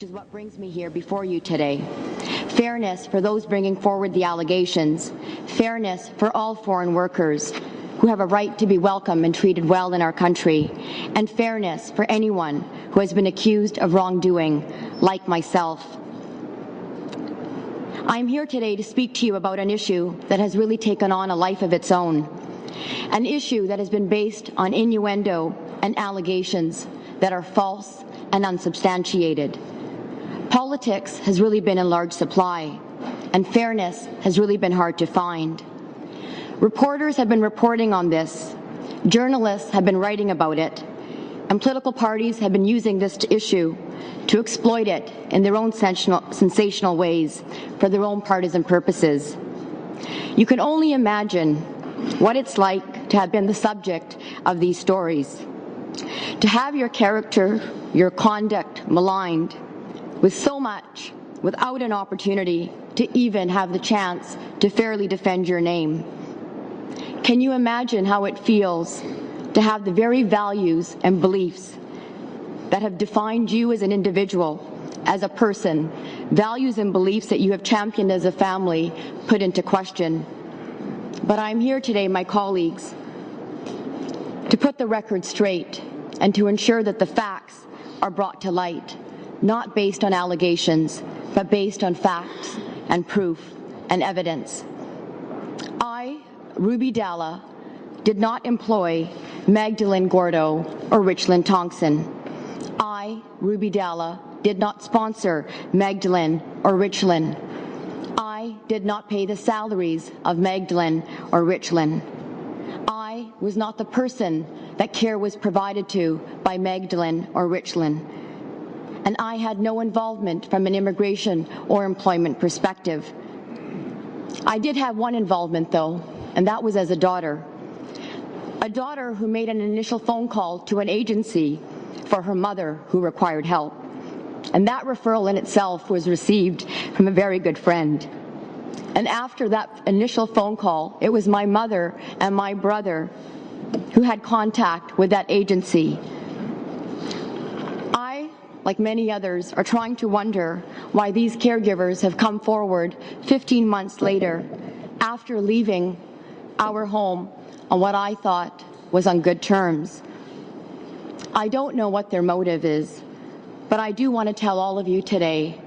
Which is what brings me here before you today. Fairness for those bringing forward the allegations. Fairness for all foreign workers who have a right to be welcome and treated well in our country. And fairness for anyone who has been accused of wrongdoing, like myself. I'm here today to speak to you about an issue that has really taken on a life of its own. An issue that has been based on innuendo and allegations that are false and unsubstantiated. Politics has really been in large supply, and fairness has really been hard to find. Reporters have been reporting on this, journalists have been writing about it, and political parties have been using this issue to exploit it in their own sensational ways for their own partisan purposes. You can only imagine what it's like to have been the subject of these stories, to have your character, your conduct maligned, with so much, without an opportunity to even have the chance to fairly defend your name. Can you imagine how it feels to have the very values and beliefs that have defined you as an individual, as a person, values and beliefs that you have championed as a family, put into question? But I'm here today, my colleagues, to put the record straight and to ensure that the facts are brought to light, not based on allegations, but based on facts and proof and evidence. I, Ruby Dalla, did not employ Magdalene Gordo or Richland Thompson. I, Ruby Dalla, did not sponsor Magdalene or Richland. I did not pay the salaries of Magdalene or Richland. I was not the person that care was provided to by Magdalene or Richland. And I had no involvement from an immigration or employment perspective. I did have one involvement, though, and that was as a daughter. A daughter who made an initial phone call to an agency for her mother who required help. And that referral in itself was received from a very good friend. And after that initial phone call, it was my mother and my brother who had contact with that agency. I, like many others, are trying to wonder why these caregivers have come forward 15 months later after leaving our home on what I thought was on good terms. I don't know what their motive is, but I do want to tell all of you today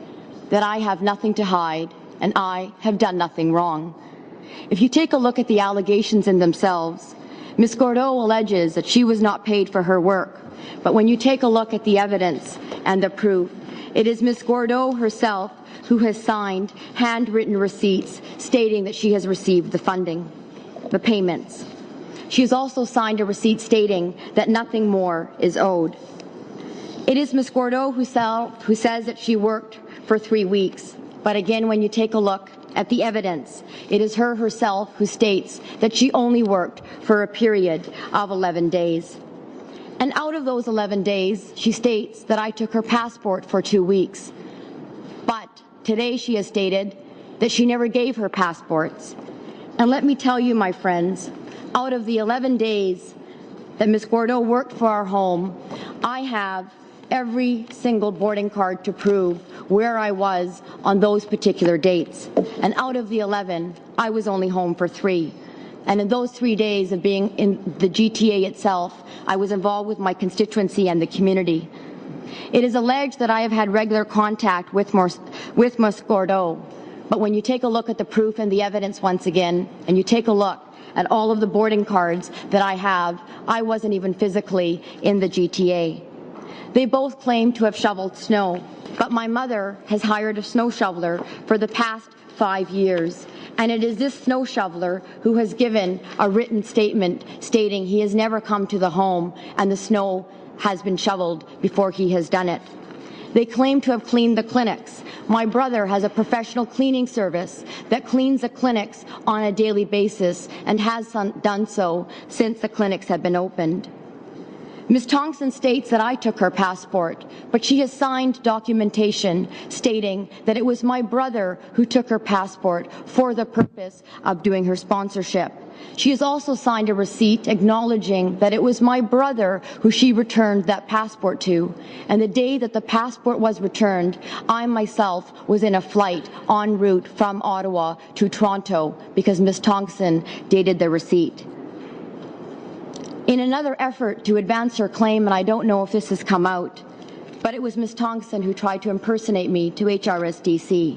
that I have nothing to hide and I have done nothing wrong. If you take a look at the allegations in themselves, Ms. Gordo alleges that she was not paid for her work. But when you take a look at the evidence and the proof, it is Ms. Gordo herself who has signed handwritten receipts stating that she has received the funding, the payments. She has also signed a receipt stating that nothing more is owed. It is Ms. Gordo who says that she worked for 3 weeks. But again, when you take a look at the evidence, it is her herself who states that she only worked for a period of 11 days. And out of those 11 days, she states that I took her passport for 2 weeks. But today she has stated that she never gave her passports. And let me tell you, my friends, out of the 11 days that Ms. Gordo worked for our home, I have every single boarding card to prove where I was on those particular dates. And out of the 11, I was only home for 3. And in those 3 days of being in the GTA itself, I was involved with my constituency and the community. It is alleged that I have had regular contact with Ms. Gordo. But when you take a look at the proof and the evidence once again, and you take a look at all of the boarding cards that I have, I wasn't even physically in the GTA. They both claim to have shoveled snow, but my mother has hired a snow shoveler for the past 5 years. And it is this snow shoveler who has given a written statement stating he has never come to the home and the snow has been shoveled before he has done it. They claim to have cleaned the clinics. My brother has a professional cleaning service that cleans the clinics on a daily basis and has done so since the clinics have been opened. Ms. Thompson states that I took her passport, but she has signed documentation stating that it was my brother who took her passport for the purpose of doing her sponsorship. She has also signed a receipt acknowledging that it was my brother who she returned that passport to. And the day that the passport was returned, I myself was in a flight en route from Ottawa to Toronto because Ms. Thompson dated the receipt. In another effort to advance her claim, and I don't know if this has come out, but it was Ms. Thompson who tried to impersonate me to HRSDC.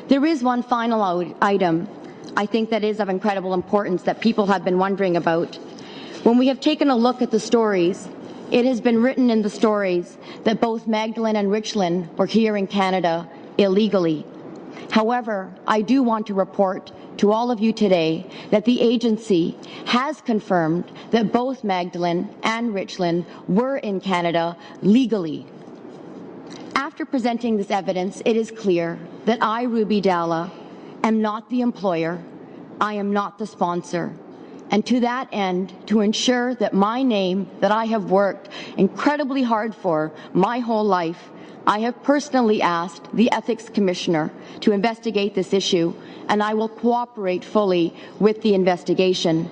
There is one final item I think that is of incredible importance that people have been wondering about. When we have taken a look at the stories, it has been written in the stories that both Magdalene and Richland were here in Canada illegally. However, I do want to report to all of you today that the agency has confirmed that both Magdalene and Richland were in Canada legally. After presenting this evidence, it is clear that I, Ruby Dalla, am not the employer, I am not the sponsor. And to that end, to ensure that my name that I have worked incredibly hard for my whole life, I have personally asked the Ethics Commissioner to investigate this issue, and I will cooperate fully with the investigation.